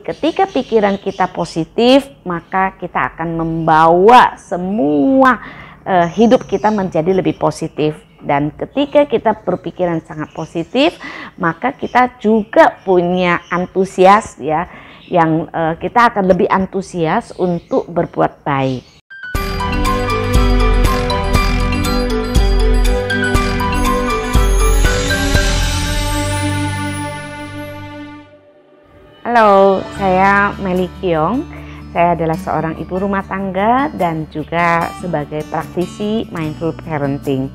ketika pikiran kita positif, maka kita akan membawa semua hidup kita menjadi lebih positif. Dan ketika kita berpikiran sangat positif, maka kita juga punya antusias ya, yang kita akan lebih antusias untuk berbuat baik. Halo, saya Meli Kiong. Saya adalah seorang ibu rumah tangga dan juga sebagai praktisi mindful parenting.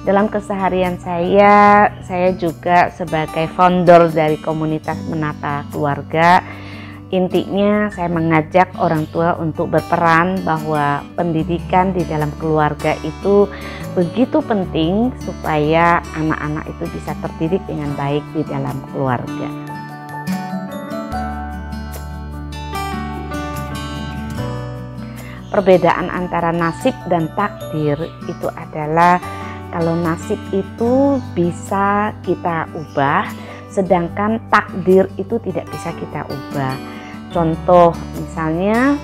Dalam keseharian saya juga sebagai founder dari komunitas Menata Keluarga. Intinya saya mengajak orang tua untuk berperan bahwa pendidikan di dalam keluarga itu begitu penting supaya anak-anak itu bisa terdidik dengan baik di dalam keluarga. Perbedaan antara nasib dan takdir itu adalah kalau nasib itu bisa kita ubah, sedangkan takdir itu tidak bisa kita ubah. Contoh misalnya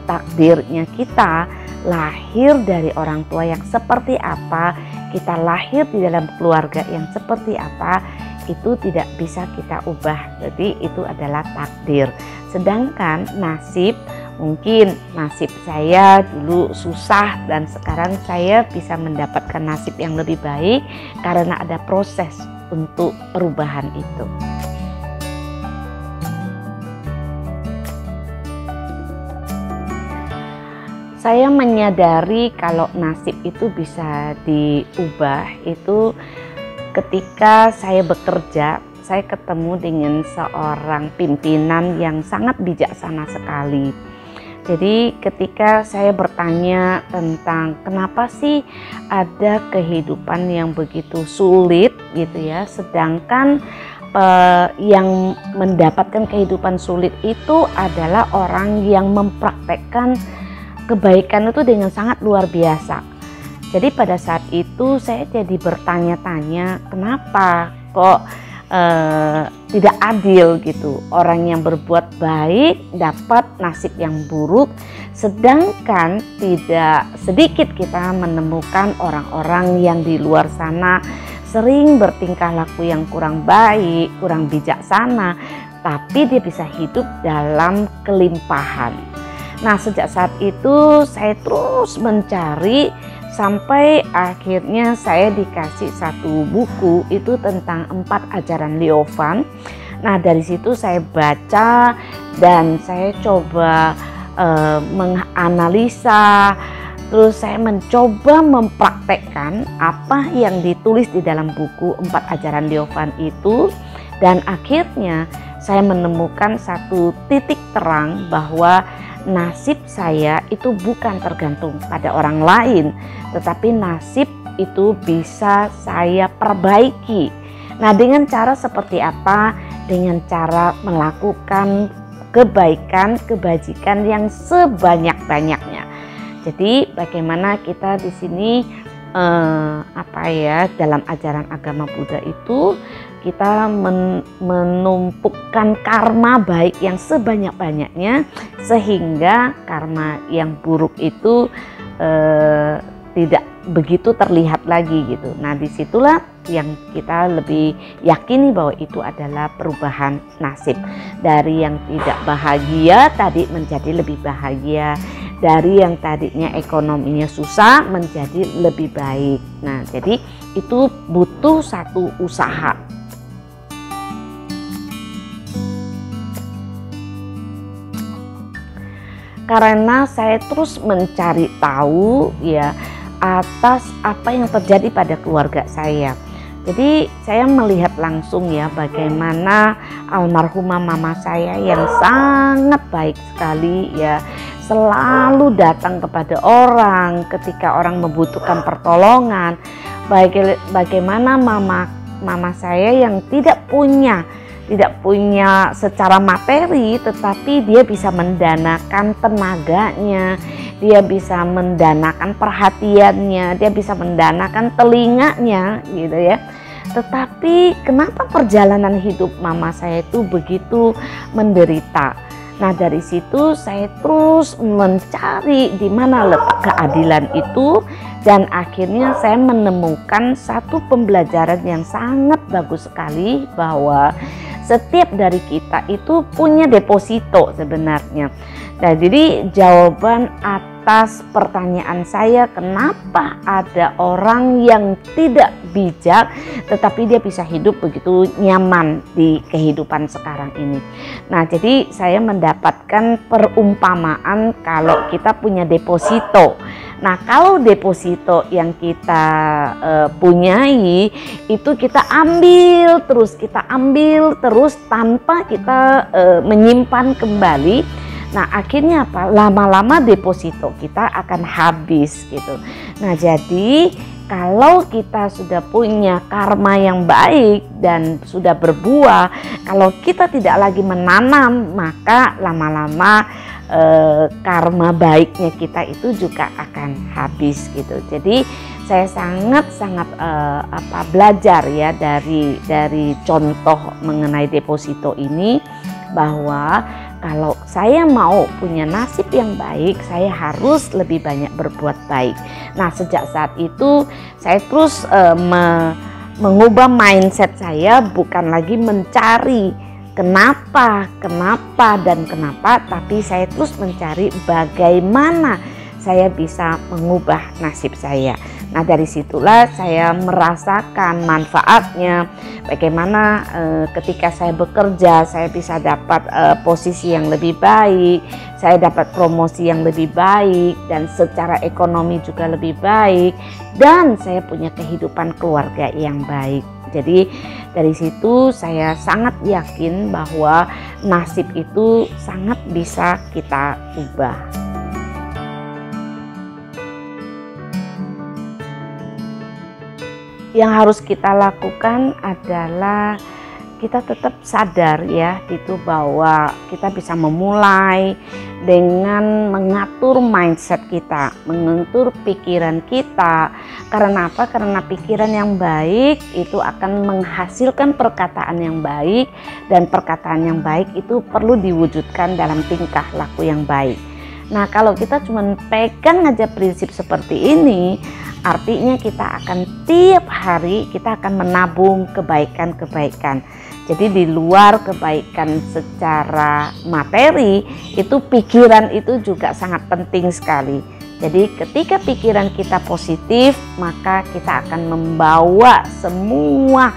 takdirnya kita lahir dari orang tua yang seperti apa, kita lahir di dalam keluarga yang seperti apa, itu tidak bisa kita ubah. Jadi itu adalah takdir. Sedangkan nasib, mungkin nasib saya dulu susah dan sekarang saya bisa mendapatkan nasib yang lebih baik karena ada proses untuk perubahan itu. Saya menyadari kalau nasib itu bisa diubah itu ketika saya bekerja. Saya ketemu dengan seorang pimpinan yang sangat bijaksana sekali. Jadi ketika saya bertanya tentang kenapa sih ada kehidupan yang begitu sulit gitu ya, sedangkan yang mendapatkan kehidupan sulit itu adalah orang yang mempraktekkan kebaikan itu dengan sangat luar biasa. Jadi pada saat itu saya jadi bertanya-tanya kenapa kok tidak adil gitu, orang yang berbuat baik dapat nasib yang buruk, sedangkan tidak sedikit kita menemukan orang-orang yang di luar sana sering bertingkah laku yang kurang baik, kurang bijaksana, tapi dia bisa hidup dalam kelimpahan. Nah, sejak saat itu saya terus mencari sampai akhirnya saya dikasih satu buku itu tentang 4 ajaran Leovan. Nah, dari situ saya baca dan saya coba menganalisa, terus saya mencoba mempraktekkan apa yang ditulis di dalam buku 4 ajaran Leovan itu, dan akhirnya saya menemukan satu titik terang bahwa nasib saya itu bukan tergantung pada orang lain, tetapi nasib itu bisa saya perbaiki. Nah, dengan cara seperti apa? Dengan cara melakukan kebaikan, kebajikan yang sebanyak-banyaknya. Jadi bagaimana kita di sini dalam ajaran agama Buddha itu kita menumpukan karma baik yang sebanyak-banyaknya sehingga karma yang buruk itu tidak begitu terlihat lagi gitu. Nah, disitulah yang kita lebih yakini bahwa itu adalah perubahan nasib. Dari yang tidak bahagia tadi menjadi lebih bahagia, dari yang tadinya ekonominya susah menjadi lebih baik. Nah, jadi itu butuh satu usaha. Karena saya terus mencari tahu ya atas apa yang terjadi pada keluarga saya. Jadi saya melihat langsung ya bagaimana almarhumah mama saya yang sangat baik sekali ya, selalu datang kepada orang ketika orang membutuhkan pertolongan. Bagaimana mama saya yang tidak punya secara materi, tetapi dia bisa mendanakan tenaganya, dia bisa mendanakan perhatiannya, dia bisa mendanakan telinganya gitu ya. Tetapi kenapa perjalanan hidup mama saya itu begitu menderita? Nah, dari situ saya terus mencari di mana letak keadilan itu, dan akhirnya saya menemukan satu pembelajaran yang sangat bagus sekali, bahwa setiap dari kita itu punya deposito sebenarnya. Nah, jadi jawaban atas pertanyaan saya, kenapa ada orang yang tidak bijak tetapi dia bisa hidup begitu nyaman di kehidupan sekarang ini. Nah, jadi saya mendapatkan perumpamaan kalau kita punya deposito. Nah, kalau deposito yang kita punyai itu kita ambil terus tanpa kita menyimpan kembali. Nah, akhirnya apa? Lama-lama deposito kita akan habis gitu. Nah, jadi kalau kita sudah punya karma yang baik dan sudah berbuah, kalau kita tidak lagi menanam, maka lama-lama karma baiknya kita itu juga akan habis gitu. Jadi saya sangat-sangat belajar ya dari contoh mengenai deposito ini, bahwa kalau saya mau punya nasib yang baik, saya harus lebih banyak berbuat baik. Nah, sejak saat itu saya terus mengubah mindset saya, bukan lagi mencari kenapa, tapi saya terus mencari bagaimana saya bisa mengubah nasib saya. Nah, dari situlah saya merasakan manfaatnya, bagaimana ketika saya bekerja saya bisa dapat posisi yang lebih baik, saya dapat promosi yang lebih baik, dan secara ekonomi juga lebih baik, dan saya punya kehidupan keluarga yang baik. Jadi dari situ saya sangat yakin bahwa nasib itu sangat bisa kita ubah. Yang harus kita lakukan adalah kita tetap sadar ya itu, bahwa kita bisa memulai dengan mengatur mindset kita, mengatur pikiran kita. Karena apa? Karena pikiran yang baik itu akan menghasilkan perkataan yang baik, dan perkataan yang baik itu perlu diwujudkan dalam tingkah laku yang baik. Nah, kalau kita cuma pegang aja prinsip seperti ini, artinya kita akan tiap hari kita akan menabung kebaikan-kebaikan. Jadi di luar kebaikan secara materi, itu pikiran itu juga sangat penting sekali. Jadi ketika pikiran kita positif, maka kita akan membawa semua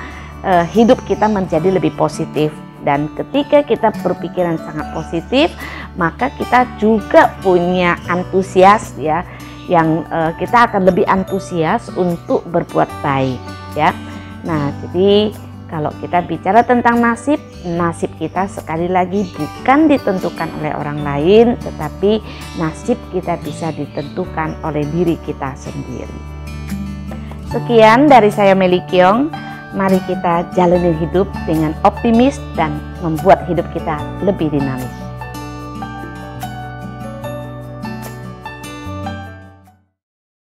hidup kita menjadi lebih positif. Dan ketika kita berpikiran sangat positif, maka kita juga punya antusias ya, yang kita akan lebih antusias untuk berbuat baik ya. Nah, jadi kalau kita bicara tentang nasib kita sekali lagi bukan ditentukan oleh orang lain, tetapi nasib kita bisa ditentukan oleh diri kita sendiri. Sekian dari saya, Meli Kiong. Mari kita jalani hidup dengan optimis dan membuat hidup kita lebih dinamis.